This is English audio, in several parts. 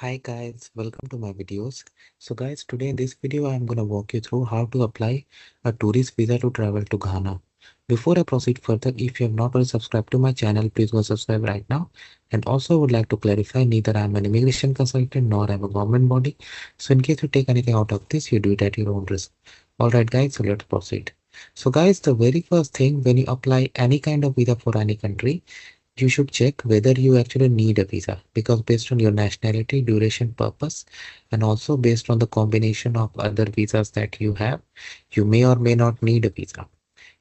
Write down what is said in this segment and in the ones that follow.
Hi guys, welcome to my videos. So guys, today in this video I am gonna walk you through how to apply a tourist visa to travel to Ghana. Before I proceed further, if you have not already subscribed to my channel, please go subscribe right now. And also I would like to clarify, neither I am an immigration consultant nor I am a government body. So in case you take anything out of this, you do it at your own risk. Alright guys, so let's proceed. So guys, the very first thing when you apply any kind of visa for any country, you should check whether you actually need a visa, because based on your nationality, duration, purpose, and also based on the combination of other visas that you have, you may or may not need a visa.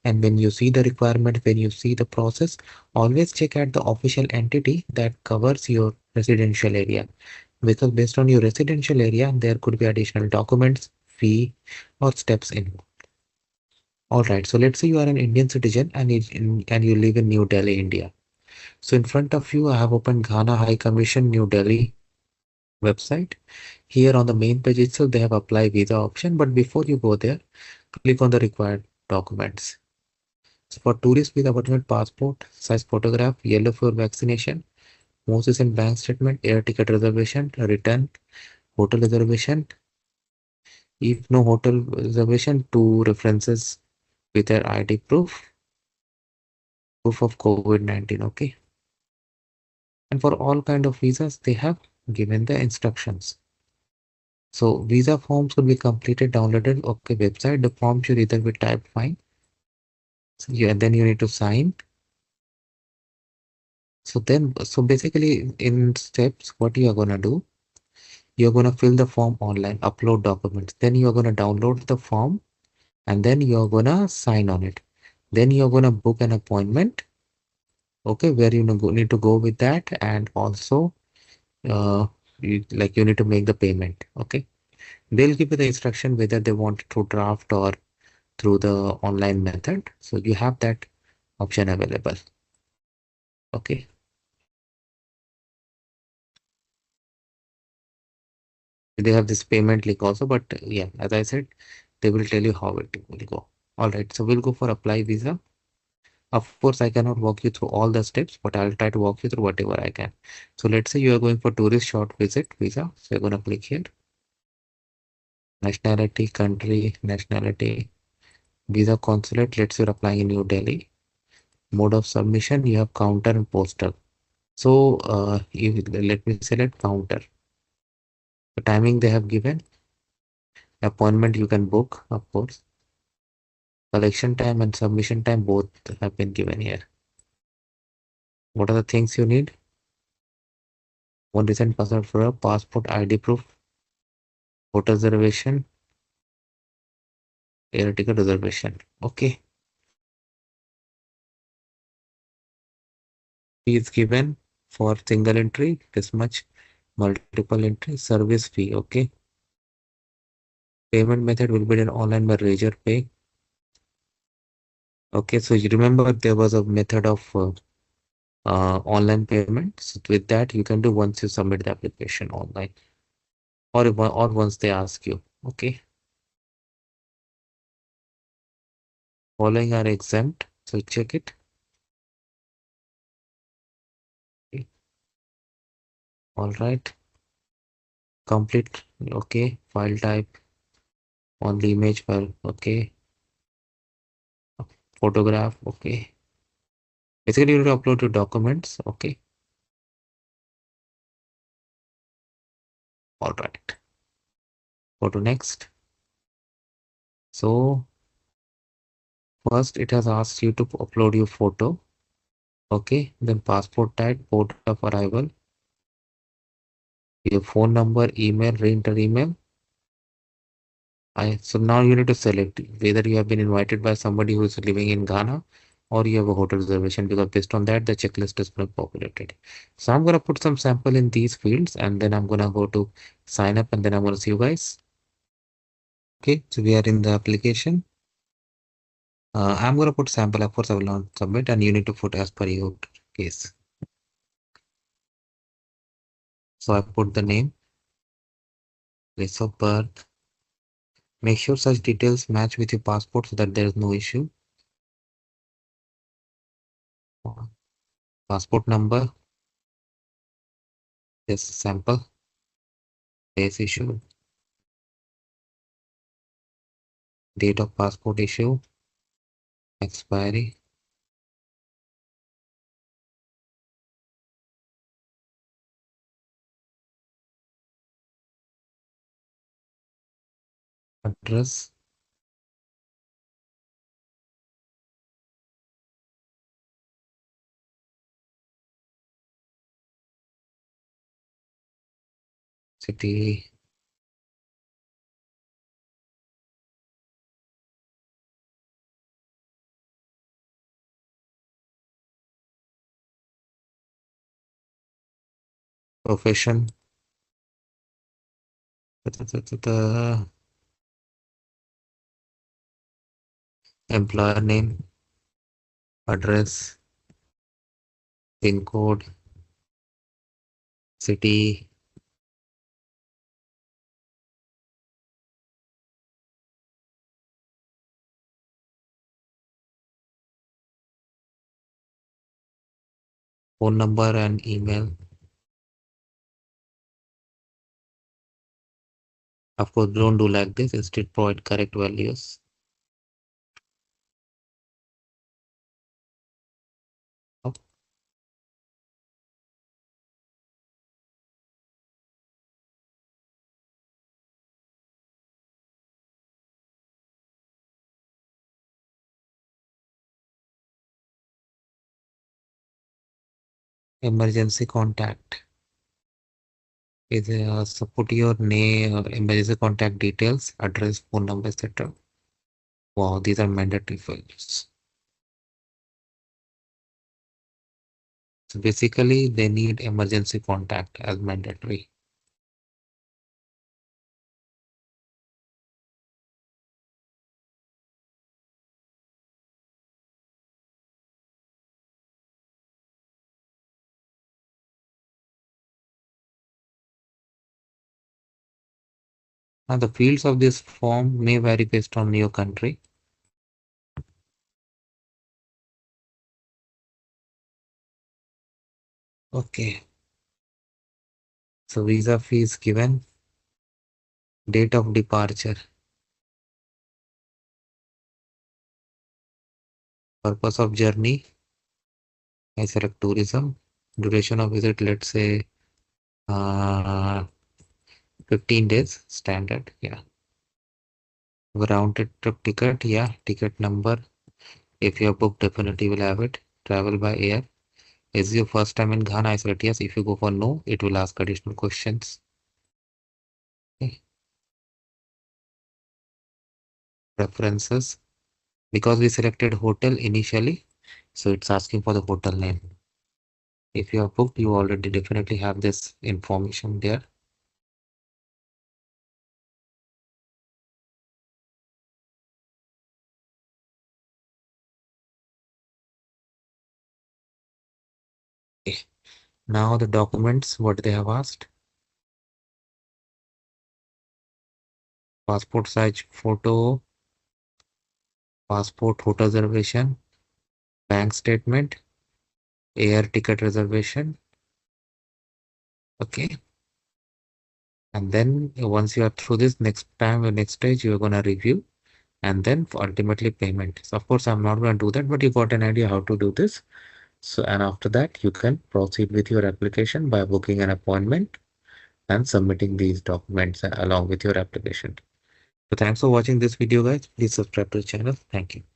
And when you see the requirement, when you see the process, always check at the official entity that covers your residential area, because based on your residential area there could be additional documents, fee, or steps involved. All right, so let's say you are an Indian citizen and you live in New Delhi, India. So in front of you, I have opened Ghana High Commission New Delhi website. Here on the main page itself, they have apply visa option. But before you go there, click on the required documents. So for tourist visa, what you need: passport, size photograph, yellow for vaccination, most recent bank statement, air ticket reservation, return, hotel reservation. If no hotel reservation, two references with their ID proof of COVID-19. Okay. And for all kind of visas, they have given the instructions. So visa forms could be completed, downloaded. Okay, website. The form should either be typed fine. So and then you need to sign. So basically in steps, what you are gonna do, you're gonna fill the form online, upload documents. Then you're gonna download the form and then you're gonna sign on it. Then you're gonna book an appointment. Okay, where you need to go with that, and also uh, you need to make the payment. Okay, they'll give you the instruction whether they want it through draft or through the online method. So you have that option available. Okay. They have this payment link also, but yeah, as I said, they will tell you how it will go. All right. So we'll go for apply visa. Of course, I cannot walk you through all the steps, but I'll try to walk you through whatever I can. So let's say you are going for tourist short visit visa. So you're going to click here. Nationality, country, nationality, visa consulate. Let's say you're applying in New Delhi. Mode of submission, you have counter and postal. So let me select counter. The timing they have given, appointment you can book, of course. Collection time and submission time both have been given here. What are the things you need? One recent passport for a passport, ID proof, hotel reservation, air ticket reservation. Okay. Fee is given for single entry, this much, multiple entry, service fee. Okay. Payment method will be done online by Razor Pay. Okay, so you remember there was a method of online payment. So with that, you can do once you submit the application online, or once they ask you. Okay. Following are exempt, so check it. Okay. All right. Complete. Okay. File type on the image file. Okay. Photograph. Okay. Basically, you need to upload your documents. Okay. All right. Go to next. So first, it has asked you to upload your photo. Okay. Then passport type, port of arrival, your phone number, email, re-enter email. So now you need to select whether you have been invited by somebody who is living in Ghana or you have a hotel reservation, because based on that, the checklist is going to be populated. So I'm going to put some sample in these fields and then I'm going to go to sign up and then I'm going to see you guys. Okay, so we are in the application. I'm going to put sample. Of course, I will not submit, and you need to put as per your case. So I put the name, place of birth. Make sure such details match with your passport so that there is no issue. Passport number. Yes, sample. Place issue, date of passport issue, expiry, address, city, profession, employer name, address, pin code, city, phone number and email. Of course, don't do like this. Instead, provide correct values. Emergency contact is so put your name, emergency contact details, address, phone number, etc. Wow, these are mandatory fields. So basically, they need emergency contact as mandatory. Now, the fields of this form may vary based on your country. Okay. So visa fees given, date of departure, purpose of journey. I select tourism, duration of visit, let's say 15 days, standard. Yeah. Round trip ticket, yeah. Ticket number. If you have booked, definitely will have it. Travel by air. Is your first time in Ghana? I select yes. If you go for no, it will ask additional questions. Okay. Preferences. Because we selected hotel initially, so it's asking for the hotel name. If you have booked, you already definitely have this information there. Okay. Now the documents, what they have asked. Passport size photo, passport hotel reservation, bank statement, air ticket reservation. Okay. And then once you are through this, next time, the next stage, you're going to review and then ultimately payment. So of course, I'm not going to do that, but you got an idea how to do this. So, and after that, you can proceed with your application by booking an appointment and submitting these documents along with your application. So thanks for watching this video, guys. Please subscribe to the channel. Thank you.